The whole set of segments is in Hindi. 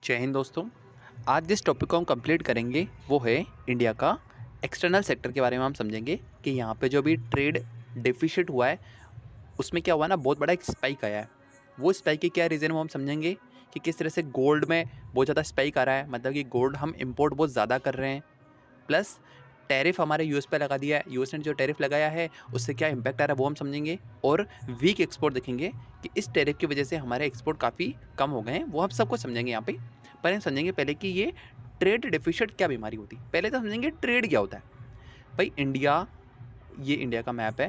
जय हिंद दोस्तों। आज जिस टॉपिक को हम कंप्लीट करेंगे वो है इंडिया का एक्सटर्नल सेक्टर के बारे में। हम समझेंगे कि यहाँ पे जो भी ट्रेड डेफिसिट हुआ है उसमें क्या हुआ ना, बहुत बड़ा एक स्पाइक आया है। वो स्पाइक के क्या रीज़न वो हम समझेंगे कि किस तरह से गोल्ड में बहुत ज़्यादा स्पाइक आ रहा है, मतलब कि गोल्ड हम इंपोर्ट बहुत ज़्यादा कर रहे हैं, प्लस टैरिफ हमारे यूएस पे लगा दिया है। यूएस ने जो टैरिफ लगाया है उससे क्या इम्पैक्ट आ रहा है वो हम समझेंगे, और वीक एक्सपोर्ट देखेंगे कि इस टैरिफ की वजह से हमारे एक्सपोर्ट काफ़ी कम हो गए हैं, वो हम सबको समझेंगे यहाँ पे। पर हम समझेंगे पहले कि ये ट्रेड डेफिसिट क्या बीमारी होती है। पहले तो समझेंगे ट्रेड क्या होता है। भाई इंडिया, ये इंडिया का मैप है,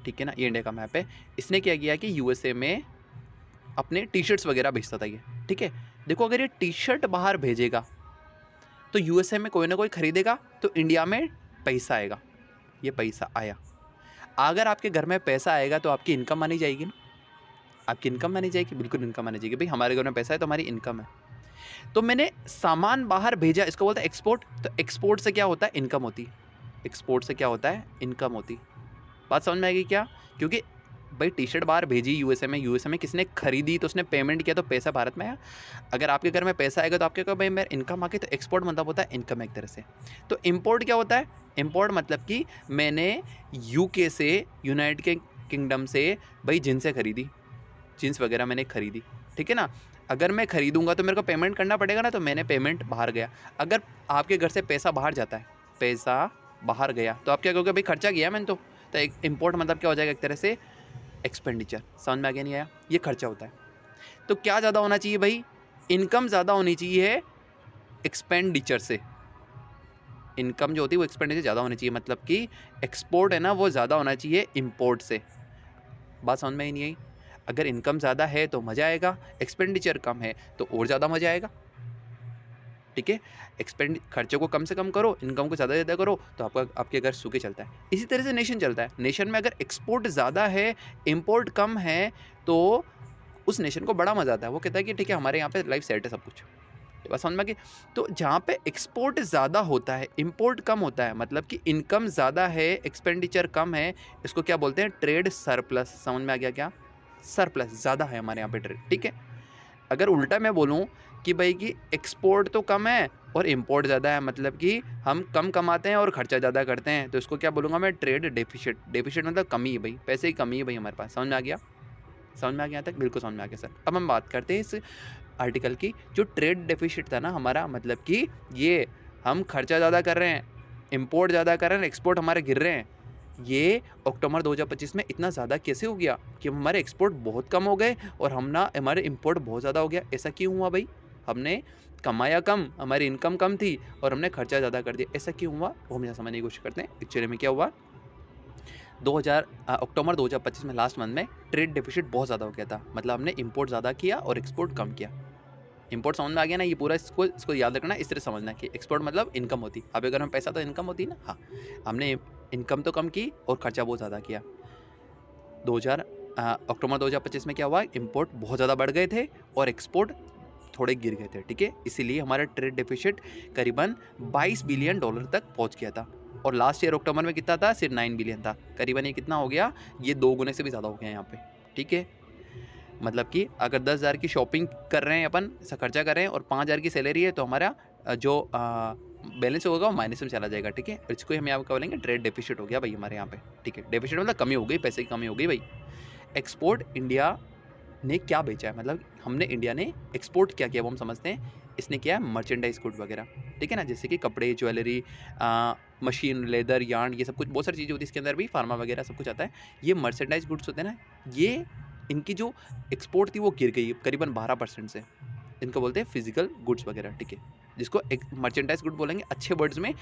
ठीक है ना, ये इंडिया का मैप है। इसने क्या किया कि यूएसए में अपने टी शर्ट्स वगैरह भेजता था ये, ठीक है। देखो अगर ये टी शर्ट बाहर भेजेगा तो यूएसए में कोई ना कोई खरीदेगा, तो इंडिया में पैसा आएगा। ये पैसा आया, अगर आपके घर में पैसा आएगा तो आपकी इनकम मानी जाएगी ना, आपकी इनकम मानी जाएगी, बिल्कुल इनकम मानी जाएगी। भाई हमारे घर में पैसा है तो हमारी इनकम है। तो मैंने सामान बाहर भेजा, इसको बोलता है एक्सपोर्ट। तो एक्सपोर्ट से क्या होता है, इनकम होती है। एक्सपोर्ट से क्या होता है, इनकम होती। बात समझ में आएगी क्या? क्योंकि भाई टी शर्ट बाहर भेजी यूएसए में, यूएसए में किसने खरीदी तो उसने पेमेंट किया, तो पैसा भारत में आया। अगर आपके घर में पैसा आएगा तो आपके भाई मेरा इनकम आ गई, तो एक्सपोर्ट मतलब होता है इनकम एक तरह से। तो इम्पोर्ट क्या होता है, इम्पोर्ट मतलब कि मैंने यूके से, यूनाइटेड किंगडम से भाई जींसें खरीदी, जीन्स वगैरह मैंने खरीदी, ठीक है ना। अगर मैं खरीदूंगा तो मेरे को पेमेंट करना पड़ेगा ना, तो मैंने पेमेंट बाहर गया। अगर आपके घर से पैसा बाहर जाता है, पैसा बाहर गया, तो आप क्या कहोगे, भाई खर्चा किया मैंने तो एक इम्पोर्ट मतलब क्या हो जाएगा, एक तरह से एक्सपेंडिचर। समझ में आगे नहीं आया, ये खर्चा होता है। तो क्या ज़्यादा होना चाहिए भाई, इनकम ज़्यादा होनी चाहिए एक्सपेंडिचर से। इनकम जो होती है वो एक्सपेंडिचर ज़्यादा होनी चाहिए, मतलब कि एक्सपोर्ट है ना वो ज़्यादा होना चाहिए इम्पोर्ट से। बात समझ में ही नहीं आई। अगर इनकम ज़्यादा है तो मज़ा आएगा, एक्सपेंडिचर कम है तो और ज़्यादा मज़ा आएगा, ठीक है। खर्चों को कम से कम करो, इनकम को ज़्यादा ज़्यादा करो, तो आपके घर सूखे चलता है। इसी तरह से नेशन चलता है। नेशन में अगर एक्सपोर्ट ज़्यादा है, इम्पोर्ट कम है, तो उस नेशन को बड़ा मज़ा आता है। वो कहता है कि ठीक है हमारे यहाँ पे लाइफ सेट है, सब कुछ बस समझ में कि। तो जहाँ पे एक्सपोर्ट ज़्यादा होता है, इम्पोर्ट कम होता है, मतलब कि इनकम ज़्यादा है, एक्सपेंडिचर कम है, इसको क्या बोलते हैं, ट्रेड सरप्लस। समझ में आ गया क्या? सरप्लस ज़्यादा है हमारे यहाँ पे ट्रेड, ठीक है। अगर उल्टा मैं बोलूँ कि भाई कि एक्सपोर्ट तो कम है और इंपोर्ट ज़्यादा है, मतलब कि हम कम कमाते हैं और खर्चा ज़्यादा करते हैं, तो इसको क्या बोलूँगा मैं, ट्रेड डेफिसिट। डेफिसिट मतलब कमी है भाई, पैसे की कमी है भाई हमारे पास। समझ में आ गया? समझ में आ गया तक? बिल्कुल समझ में आ गया सर। अब हम बात करते हैं इस आर्टिकल की। जो ट्रेड डेफिसिट था ना हमारा, मतलब कि ये हम खर्चा ज़्यादा कर रहे हैं, इंपोर्ट ज़्यादा कर रहे हैं, एक्सपोर्ट हमारे गिर रहे हैं। ये अक्टूबर 2025 में इतना ज़्यादा कैसे हो गया कि हमारे एक्सपोर्ट बहुत कम हो गए और हमारे इंपोर्ट बहुत ज़्यादा हो गया? ऐसा क्यों हुआ भाई? हमने कमाया कम, हमारी इनकम कम थी और हमने खर्चा ज़्यादा कर दिया। ऐसा क्यों हुआ वो हम यहाँ समझने की कोशिश करते हैं। एक्चुअली में क्या हुआ, अक्टूबर 2025 में लास्ट मंथ में ट्रेड डेफिसिट बहुत ज़्यादा हो गया था। मतलब हमने इंपोर्ट ज़्यादा किया और एक्सपोर्ट कम किया। इंपोर्ट समझ में आ गया ना, ये पूरा इसको याद रखना, इस तरह समझना कि एक्सपोर्ट मतलब इनकम होती। अब अगर हम पैसा तो इनकम होती ना, हाँ, हमने इनकम तो कम की और खर्चा बहुत ज़्यादा किया। अक्टूबर 2025 में क्या हुआ, इंपोर्ट बहुत ज़्यादा बढ़ गए थे और एक्सपोर्ट थोड़े गिर गए थे, ठीक है। इसीलिए हमारा ट्रेड डेफिसिट करीबन $22 बिलियन तक पहुंच गया था। और लास्ट ईयर अक्टूबर में कितना था, सिर्फ 9 बिलियन था। करीबन ये कितना हो गया, ये 2 गुने से भी ज़्यादा हो गया यहाँ पे, ठीक है। मतलब कि अगर 10,000 की शॉपिंग कर रहे हैं अपन, ऐसा खर्चा कर रहे हैं और 5,000 की सैलरी है, तो हमारा जो बैलेंस होगा वो माइनस में चला जाएगा, ठीक है। इसको हम यहाँ बोलेंगे ट्रेड डेफिसिट हो गया भाई हमारे यहाँ पे, ठीक है। डेफिसिट मतलब कमी हो गई, पैसे की कमी हो गई भाई। एक्सपोर्ट इंडिया ने क्या बेचा है, मतलब हमने, इंडिया ने एक्सपोर्ट क्या किया वो हम समझते हैं। इसने किया है मर्चेंडाइज गुड वगैरह, ठीक है ना, जैसे कि कपड़े, ज्वेलरी, मशीन, लेदर, यार्न, ये सब कुछ, बहुत सारी चीज़ें होती है इसके अंदर भी, फार्मा वगैरह सब कुछ आता है। ये मर्चेंडाइज गुड्स होते हैं ना, ये इनकी जो एक्सपोर्ट थी वो गिर गई करीबन 12% से। इनको बोलते हैं फिजिकल गुड्स वगैरह, ठीक है, जिसको एक मर्चेंडाइज गुड बोलेंगे अच्छे वर्ड्स में।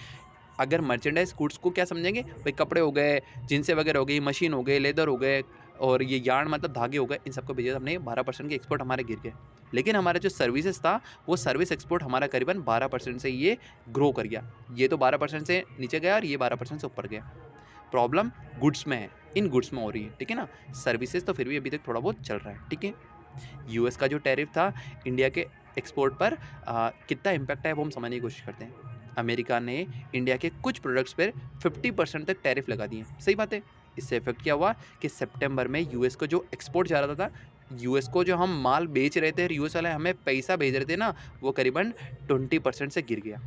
अगर मर्चेंडाइज गुड्स को क्या समझेंगे भाई, कपड़े हो गए, जिनसे वगैरह हो गई, मशीन हो गए, लेदर हो गए, और ये यार्न मतलब धागे हो गए, इन सबको भेजा हमने। 12% के एक्सपोर्ट हमारे गिर गए। लेकिन हमारा जो सर्विसेज था, वो सर्विस एक्सपोर्ट हमारा करीबन 12% से ये ग्रो कर गया। ये तो 12% से नीचे गया और ये 12% से ऊपर गया। प्रॉब्लम गुड्स में है, इन गुड्स में हो रही है, ठीक है ना। सर्विसेज तो फिर भी अभी तक थोड़ा बहुत चल रहा है, ठीक है। यूएस का जो टैरिफ था इंडिया के एक्सपोर्ट पर, कितना इम्पैक्ट है वो हम समझने की कोशिश करते हैं। अमेरिका ने इंडिया के कुछ प्रोडक्ट्स पर 50% तक टैरिफ लगा दिए। सही बात है। इससे इफेक्ट क्या हुआ कि सितंबर में यूएस को जो एक्सपोर्ट जा रहा था यूएस को जो हम माल बेच रहे थे, यूएस वाले हमें पैसा भेज रहे थे ना, वो करीबन 20% से गिर गया,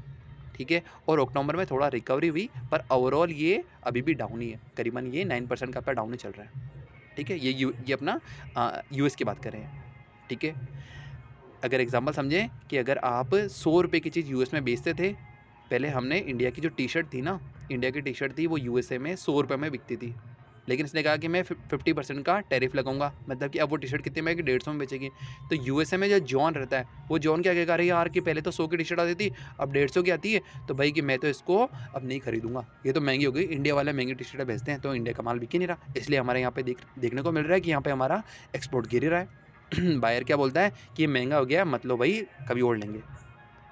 ठीक है। और अक्टूबर में थोड़ा रिकवरी हुई, पर ओवरऑल ये अभी भी डाउन ही है, करीबन ये 9% का आपका डाउन ही चल रहा है, ठीक है। ये अपना यूएस की बात कर रहे हैं, ठीक है। अगर एग्जांपल समझें कि अगर आप 100 रुपये की चीज़ यूएस में बेचते थे, पहले हमने इंडिया की जो टी शर्ट थी ना, इंडिया की टी शर्ट थी वो यूएसए में 100 रुपये में बिकती थी, लेकिन इसने कहा कि मैं 50% का टैरिफ लगाऊंगा, मतलब कि अब वो टी शर्ट कितने में, कि 150 में बेचेगी। तो यूएसए में जो जॉन रहता है, वो जॉन क्या कहेगा, अरे यार कि पहले तो 100 की टी शर्ट आती थी, अब 150 की आती है, तो भाई कि मैं तो इसको अब नहीं खरीदूंगा, ये तो महंगी हो गई। इंडिया वाले महंगी टी शर्टें बेचते हैं, तो इंडिया का माल बिक ही नहीं रहा, इसलिए हमारे यहाँ पे देखने को मिल रहा है कि यहाँ पे हमारा एक्सपोर्ट गिर ही रहा है। बायर क्या बोलता है कि ये महंगा हो गया, मतलब भाई कभी और लेंगे,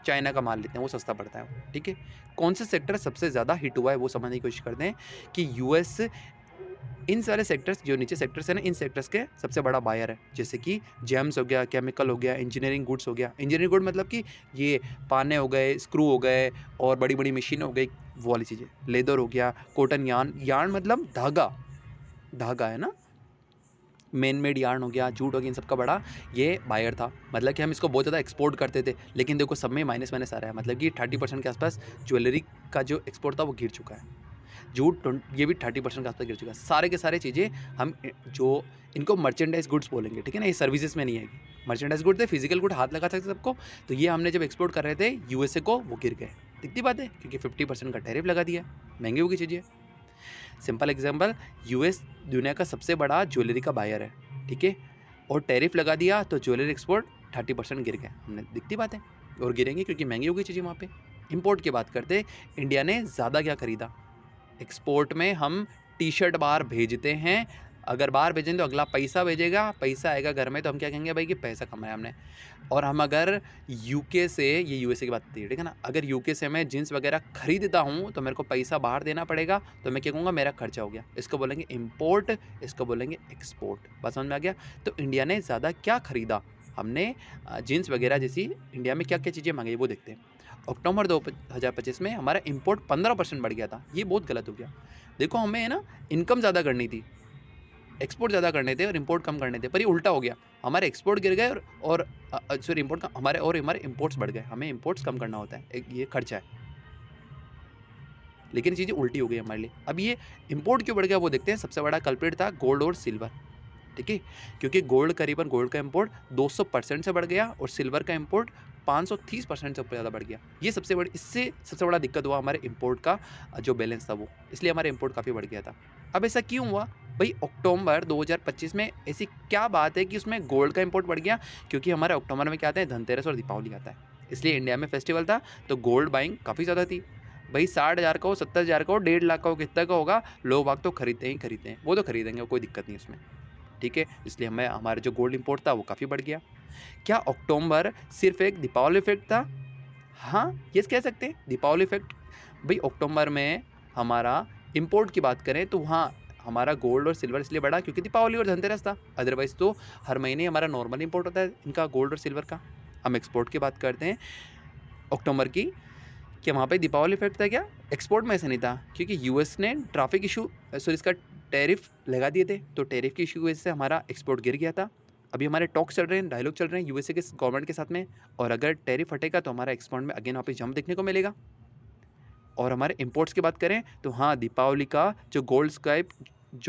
चाइना का माल लेते हैं, वो सस्ता पड़ता है, ठीक है। कौन से सेक्टर सबसे ज़्यादा हिट हुआ है वो समझने की कोशिश करते हैं कि यूएस इन सारे सेक्टर्स, जो नीचे सेक्टर्स है ना, इन सेक्टर्स के सबसे बड़ा बायर है, जैसे कि जेम्स हो गया, केमिकल हो गया, इंजीनियरिंग गुड्स हो गया। इंजीनियरिंग गुड मतलब कि ये पाने हो गए, स्क्रू हो गए, और बड़ी बड़ी मशीन हो गई, वो वाली चीज़ें। लेदर हो गया, कॉटन, यार्न मतलब धागा है ना, मैन मेड यार्न हो गया, जूट हो गया, इन सबका बड़ा ये बायर था। मतलब कि हम इसको बहुत ज़्यादा एक्सपोर्ट करते थे, लेकिन देखो सब में माइनस माइनस आ रहा है, मतलब कि 30% के आसपास ज्वेलरी का जो एक्सपोर्ट था वो गिर चुका है। जूट ये भी 30% के आसपास गिर चुका है। सारे के सारे चीज़ें हम जो इनको मर्चेंडाइज गुड्स बोलेंगे, ठीक है ना, ये सर्विसेज में नहीं आएगी। मर्चेंडाइज गुड थे, फिजिकल गुड हाथ लगा सकते सबको, तो ये हमने जब एक्सपोर्ट कर रहे थे यूएसए को, वो गिर गए। दिखती बात है, क्योंकि 50% का टैरिफ लगा दिया, महंगी होगी चीज़ें। सिंपल एग्जांपल, यूएस दुनिया का सबसे बड़ा ज्वेलरी का बायर है, ठीक है, और टैरिफ लगा दिया तो ज्वेलरी एक्सपोर्ट 30% गिर गए। हमने दिखती बात है, और गिरेंगे क्योंकि महंगी होगी चीज़ें वहाँ पे। इंपोर्ट की बात करते, इंडिया ने ज़्यादा क्या खरीदा एक्सपोर्ट में। हम टी शर्ट बाहर भेजते हैं, अगर बाहर भेजेंगे तो अगला पैसा भेजेगा, पैसा आएगा घर में, तो हम क्या कहेंगे भाई कि पैसा कमाया हमने। और हम अगर यूके से, ये यूएसए की बात होती है, ठीक है ना, अगर यूके से मैं जीन्स वगैरह खरीदता हूँ तो मेरे को पैसा बाहर देना पड़ेगा, तो मैं क्या कहूँगा, मेरा खर्चा हो गया। इसको बोलेंगे इम्पोर्ट, इसको बोलेंगे एक्सपोर्ट। बात समझ में आ गया। तो इंडिया ने ज़्यादा क्या खरीदा, हमने जीन्स वगैरह जैसी इंडिया में क्या क्या चीज़ें मंगाई वो देखते हैं। अक्टूबर 2025 में हमारा इंपोर्ट 15% बढ़ गया था, ये बहुत गलत हो गया। देखो हमें है ना इनकम ज़्यादा करनी थी, एक्सपोर्ट ज़्यादा करने थे और इंपोर्ट कम करने थे, पर ये उल्टा हो गया। हमारे एक्सपोर्ट गिर गए और सॉरी इंपोर्ट हमारे इंपोर्ट्स बढ़ गए। हमें इंपोर्ट्स कम करना होता है, ये खर्चा है, लेकिन चीज़ें उल्टी हो गई हमारे लिए। अब ये इंपोर्ट क्यों बढ़ गया वो देखते हैं। सबसे बड़ा कल्प्रिट था गोल्ड और सिल्वर, ठीक है, क्योंकि गोल्ड का इंपोर्ट 200% से बढ़ गया और सिल्वर का इंपोर्ट 530% से ज़्यादा बढ़ गया। ये इससे सबसे बड़ा दिक्कत हुआ हमारे इंपोर्ट का जो बैलेंस था वो, इसलिए हमारे इंपोर्ट काफ़ी बढ़ गया था। अब ऐसा क्यों हुआ भाई? अक्टूबर 2025 में ऐसी क्या बात है कि उसमें गोल्ड का इंपोर्ट बढ़ गया? क्योंकि हमारे अक्टूबर में क्या आता है, धनतेरस और दीपावली आता है, इसलिए इंडिया में फेस्टिवल था, तो गोल्ड बाइंग काफ़ी ज़्यादा थी। भाई 60,000 का हो, 70,000 का हो, 1.5 लाख का हो, कितना का होगा, लोग बाग तो खरीदते हैं, वो तो खरीदेंगे, कोई दिक्कत नहीं उसमें, ठीक है। इसलिए हमें हमारा जो गोल्ड इंपोर्ट था वो काफ़ी बढ़ गया। क्या अक्टूबर सिर्फ एक दीपावली इफेक्ट था? हाँ, ये कह सकते हैं दीपावली इफेक्ट। भाई अक्टूबर में हमारा इंपोर्ट की बात करें तो हाँ, हमारा गोल्ड और सिल्वर इसलिए बढ़ा क्योंकि दीपावली और धनतेरस था, अदरवाइज तो हर महीने हमारा नॉर्मल इंपोर्ट होता है इनका, गोल्ड और सिल्वर का। हम एक्सपोर्ट की बात करते हैं अक्टूबर की, कि वहाँ पे दीपावली इफेक्ट था क्या? एक्सपोर्ट में ऐसा नहीं था, क्योंकि यूएस ने ट्रैफिक इशू इसका टैरिफ लगा दिए थे, तो टैरिफ की इशू की वजह से हमारा एक्सपोर्ट गिर गया था। अभी हमारे टॉक्स चल रहे हैं, डायलॉग चल रहे हैं यूएसए के गवर्नमेंट के साथ में, और अगर टैरिफ हटेगा तो हमारा एक्सपोर्ट में अगेन वापस जंप देखने को मिलेगा। और हमारे इंपोर्ट्स की बात करें तो हाँ, दीपावली का जो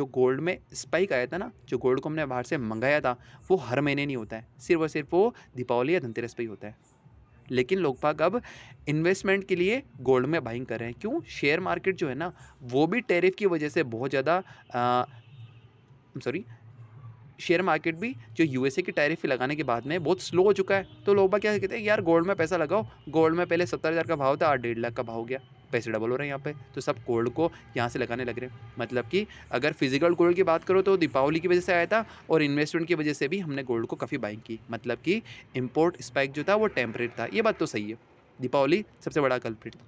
गोल्ड में स्पाइक आया था ना, जो गोल्ड को हमने बाहर से मंगाया था, वो हर महीने नहीं होता है, सिर्फ और सिर्फ वो दीपावली या धनतेरस पे ही होता है। लेकिन लोग बाग अब इन्वेस्टमेंट के लिए गोल्ड में बाइंग कर रहे हैं। क्यों? शेयर मार्केट जो है ना, वो भी टैरिफ की वजह से बहुत ज़्यादा शेयर मार्केट भी जो यूएसए की टैरिफ लगाने के बाद में बहुत स्लो हो चुका है। तो लोग बाग क्या कहते हैं, यार गोल्ड में पैसा लगाओ, गोल्ड में पहले 70,000 का भाव था, आज 1.5 लाख का भाव हो गया, पैसे डबल हो रहे हैं यहाँ पे, तो सब गोल्ड को यहाँ से लगाने लग रहे हैं। मतलब कि अगर फिजिकल गोल्ड की बात करो तो दीपावली की वजह से आया था, और इन्वेस्टमेंट की वजह से भी हमने गोल्ड को काफ़ी बाइंग की। मतलब कि इंपोर्ट स्पाइक जो था वो टेम्परेरी था, ये बात तो सही है। दीपावली सबसे बड़ा कल्प्रिट था,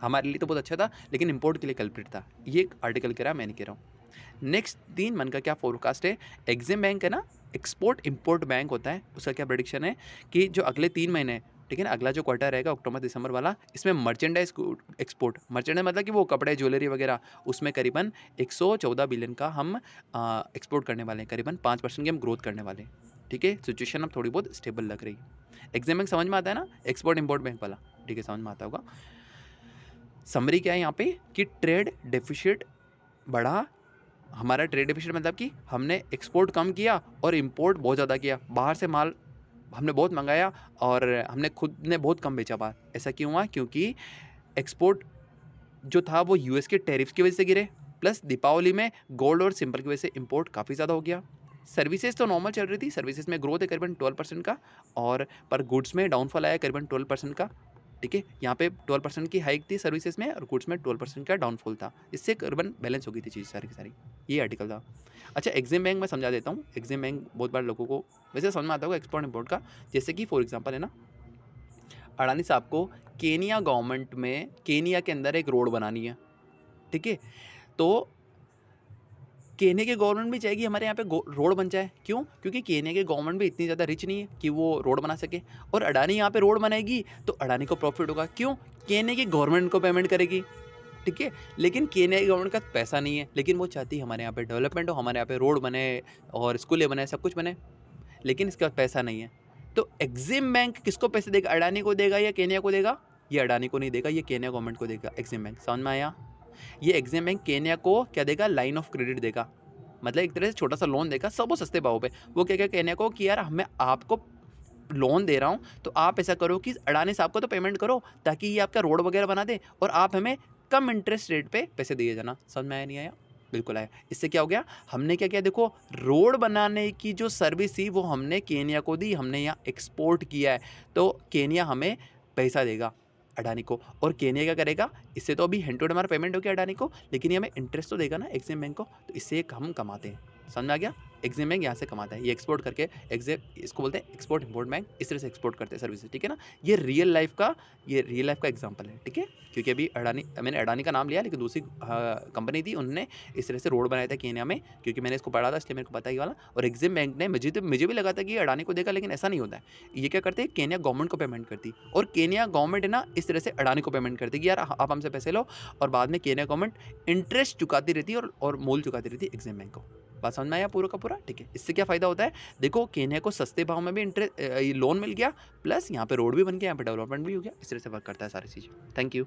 हमारे लिए तो बहुत अच्छा था, लेकिन इंपोर्ट के लिए कल्प्रिट था। ये एक आर्टिकल कह रहा है, मैं नहीं कह रहा हूँ। नेक्स्ट 3 मन का क्या फोरकास्ट है? एग्जिम बैंक है ना, एक्सपोर्ट इंपोर्ट बैंक होता है, उसका क्या प्रेडिक्शन है कि जो अगले 3 महीने, ठीक है ना, अगला जो क्वार्टर रहेगा अक्टूबर दिसंबर वाला, इसमें मर्चेंडाइज एक्सपोर्ट, मर्चेंडाइज मतलब कि वो कपड़े ज्वेलरी वगैरह, उसमें करीबन 114 बिलियन का हम एक्सपोर्ट करने वाले हैं, करीबन 5% की हम ग्रोथ करने वाले हैं। ठीक है, सिचुएशन अब थोड़ी बहुत स्टेबल लग रही है। एग्जाम बैंक समझ में आता है ना, एक्सपोर्ट इंपोर्ट बैंक वाला, ठीक है, समझ में आता होगा। समरी क्या है यहाँ पे कि ट्रेड डेफिसिट बढ़ा। हमारा ट्रेड डेफिसिट मतलब कि हमने एक्सपोर्ट कम किया और इंपोर्ट बहुत ज़्यादा किया, बाहर से माल हमने बहुत मंगाया और हमने खुद ने बहुत कम बेचा बाहर। ऐसा क्यों हुआ? क्योंकि एक्सपोर्ट जो था वो यूएस के टैरिफ्स की वजह से गिरे, प्लस दीपावली में गोल्ड और सिंपल की वजह से इंपोर्ट काफ़ी ज़्यादा हो गया। सर्विसेज तो नॉर्मल चल रही थी, सर्विसेज में ग्रोथ है करीबन 12% का, और पर गुड्स में डाउनफॉल आया करीबन 12% का, ठीक है। यहाँ पे 12% की हाइक थी सर्विसेज में और गुड्स में 12% का डाउनफॉल था, इससे करीबन बैलेंस हो गई थी चीज़ सारी की सारी। ये आर्टिकल था। अच्छा, एग्जिम बैंक मैं समझा देता हूँ। एग्जिम बैंक बहुत बार लोगों को वैसे समझ में आता होगा एक्सपोर्ट इंपोर्ट का। जैसे कि फॉर एग्जांपल है ना, अडानी साहब को केनिया गवर्नमेंट में केनिया के अंदर एक रोड बनानी है, ठीक है। तो केनिया की गवर्नमेंट भी चाहेगी हमारे यहाँ पे रोड बन जाए। क्यों? क्योंकि केनिया की गवर्नमेंट भी इतनी ज़्यादा रिच नहीं है कि वो रोड बना सके, और अडानी यहाँ पे रोड बनाएगी तो अडानी को प्रॉफिट होगा। क्यों? केनिया की गवर्नमेंट को पेमेंट करेगी, ठीक है। लेकिन केनिया की गवर्नमेंट का पैसा नहीं है, लेकिन वो चाहती है हमारे यहाँ पे डेवलपमेंट हो, हमारे यहाँ पे रोड बने और स्कूलें बने, सब कुछ बने, लेकिन इसके पास पैसा नहीं है। तो एग्जिम बैंक किसको पैसे देगा? अडानी को देगा या केनिया को देगा? ये अडानी को नहीं देगा, ये केनिया गवर्नमेंट को देगा एग्जिम बैंक। समझ में आया? ये एग्जिम बैंक केनिया को क्या देगा? लाइन ऑफ क्रेडिट देगा, मतलब एक तरह से छोटा सा लोन देगा, सब वो सस्ते भाव पे। वो क्या क्या केनिया को कि यार मैं आपको लोन दे रहा हूँ तो आप ऐसा करो कि अडानी साहब को तो पेमेंट करो ताकि ये आपका रोड वगैरह बना दे, और आप हमें कम इंटरेस्ट रेट पे पैसे दिए जाना। समझ में आया नहीं आया? बिल्कुल आया। इससे क्या हो गया? हमने क्या किया? देखो, रोड बनाने की जो सर्विस थी वो हमने केनिया को दी, हमने यहाँ एक्सपोर्ट किया है, तो केनिया हमें पैसा देगा अडानी को, और केनिया क्या करेगा? इससे तो अभी हैंड टू हैंड हमारा पेमेंट हो गया अडानी को, लेकिन ये हमें इंटरेस्ट तो देगा ना एग्जिम बैंक को, तो इससे हम कमाते हैं। समझ में आ गया? एग्जिम बैंक यहाँ से कमाता है, ये एक्सपोर्ट करके इसको बोलते हैं एक्सपोर्ट इंपोर्ट बैंक, इस तरह से एक्सपोर्ट करते हैं सर्विसेज, ठीक है ना। ये रियल लाइफ का एग्जाम्पल है, ठीक है। क्योंकि अभी मैंने अडानी का नाम लिया, लेकिन दूसरी कंपनी थी, उन्होंने इस तरह से रोड बनाया था केनिया में, क्योंकि मैंने इसको पढ़ा था इसलिए मेरे को पता ही वाला। और एग्जिम बैंक ने मुझे भी लगा था कि अडानी को देगा, लेकिन ऐसा नहीं होता है। ये क्या करते हैं? केनिया गवर्नमेंट को पेमेंट करती, और केनिया गवर्नमेंट है ना इस तरह से अडानी को पेमेंट करती कि यार आप हमसे पैसे लो, और बाद में केनिया गवर्नमेंट इंटरेस्ट चुकाती रहती है और मूल चुकाती रहती है एग्जिम बैंक को। बात समझ में आया पूरा का पूरा? ठीक है। इससे क्या फ़ायदा होता है? देखो, केनिया को सस्ते भाव में भी लोन मिल गया, प्लस यहाँ पे रोड भी बन गया, यहाँ पे डेवलपमेंट भी हो गया। इस तरह से वर्क करता है सारी चीज़। Thank you.